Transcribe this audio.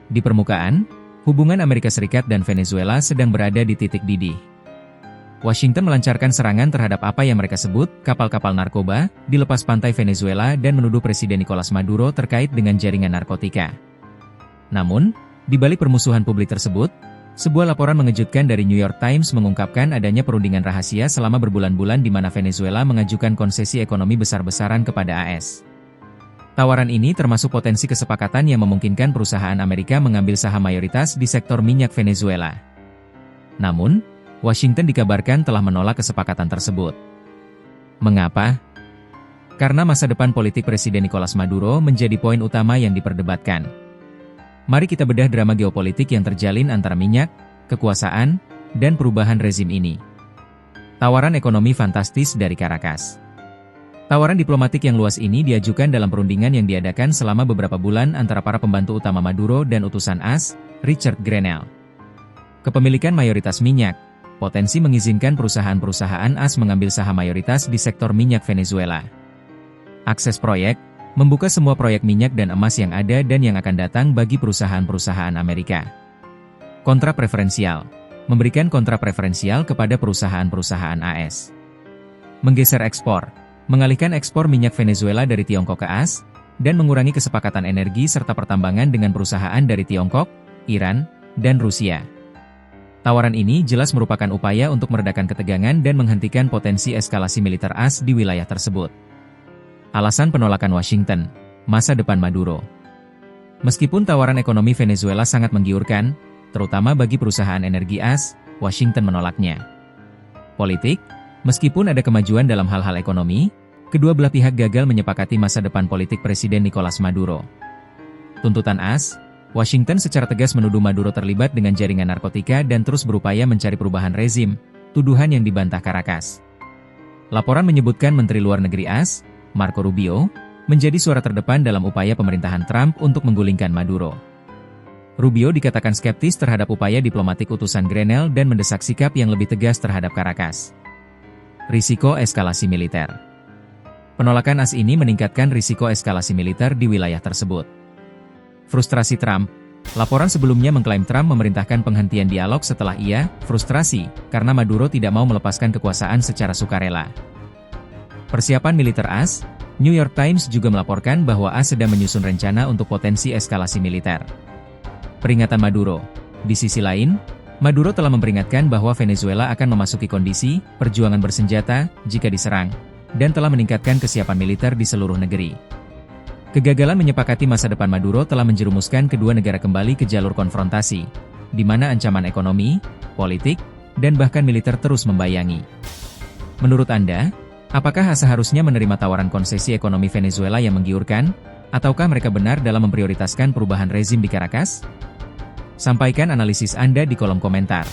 Di permukaan, hubungan Amerika Serikat dan Venezuela sedang berada di titik didih. Washington melancarkan serangan terhadap apa yang mereka sebut kapal-kapal narkoba di lepas pantai Venezuela dan menuduh Presiden Nicolas Maduro terkait dengan jaringan narkotika. Namun, di balik permusuhan publik tersebut, sebuah laporan mengejutkan dari New York Times mengungkapkan adanya perundingan rahasia selama berbulan-bulan di mana Venezuela mengajukan konsesi ekonomi besar-besaran kepada AS. Tawaran ini termasuk potensi kesepakatan yang memungkinkan perusahaan Amerika mengambil saham mayoritas di sektor minyak Venezuela. Namun, Washington dikabarkan telah menolak kesepakatan tersebut. Mengapa? Karena masa depan politik Presiden Nicolas Maduro menjadi poin utama yang diperdebatkan. Mari kita bedah drama geopolitik yang terjalin antara minyak, kekuasaan, dan perubahan rezim ini. Tawaran ekonomi fantastis dari Caracas. Tawaran diplomatik yang luas ini diajukan dalam perundingan yang diadakan selama beberapa bulan antara para pembantu utama Maduro dan utusan AS, Richard Grenell. Kepemilikan mayoritas minyak, potensi mengizinkan perusahaan-perusahaan AS mengambil saham mayoritas di sektor minyak Venezuela. Akses proyek, membuka semua proyek minyak dan emas yang ada dan yang akan datang bagi perusahaan-perusahaan Amerika. Kontra preferensial, memberikan kontra preferensial kepada perusahaan-perusahaan AS. Menggeser ekspor, mengalihkan ekspor minyak Venezuela dari Tiongkok ke AS, dan mengurangi kesepakatan energi serta pertambangan dengan perusahaan dari Tiongkok, Iran, dan Rusia. Tawaran ini jelas merupakan upaya untuk meredakan ketegangan dan menghentikan potensi eskalasi militer AS di wilayah tersebut. Alasan penolakan Washington, masa depan Maduro. Meskipun tawaran ekonomi Venezuela sangat menggiurkan, terutama bagi perusahaan energi AS, Washington menolaknya. Politik, meskipun ada kemajuan dalam hal-hal ekonomi, kedua belah pihak gagal menyepakati masa depan politik Presiden Nicolas Maduro. Tuntutan AS, Washington secara tegas menuduh Maduro terlibat dengan jaringan narkotika dan terus berupaya mencari perubahan rezim, tuduhan yang dibantah Caracas. Laporan menyebutkan Menteri Luar Negeri AS, Marco Rubio, menjadi suara terdepan dalam upaya pemerintahan Trump untuk menggulingkan Maduro. Rubio dikatakan skeptis terhadap upaya diplomatik utusan Grenell dan mendesak sikap yang lebih tegas terhadap Caracas. Risiko eskalasi militer. Penolakan AS ini meningkatkan risiko eskalasi militer di wilayah tersebut. Frustrasi Trump. Laporan sebelumnya mengklaim Trump memerintahkan penghentian dialog setelah ia frustrasi karena Maduro tidak mau melepaskan kekuasaan secara sukarela. Persiapan militer AS, New York Times juga melaporkan bahwa AS sedang menyusun rencana untuk potensi eskalasi militer. Peringatan Maduro. Di sisi lain, Maduro telah memperingatkan bahwa Venezuela akan memasuki kondisi perjuangan bersenjata jika diserang, dan telah meningkatkan kesiapan militer di seluruh negeri. Kegagalan menyepakati masa depan Maduro telah menjerumuskan kedua negara kembali ke jalur konfrontasi, di mana ancaman ekonomi, politik, dan bahkan militer terus membayangi. Menurut Anda, apakah seharusnya menerima tawaran konsesi ekonomi Venezuela yang menggiurkan, ataukah mereka benar dalam memprioritaskan perubahan rezim di Caracas? Sampaikan analisis Anda di kolom komentar.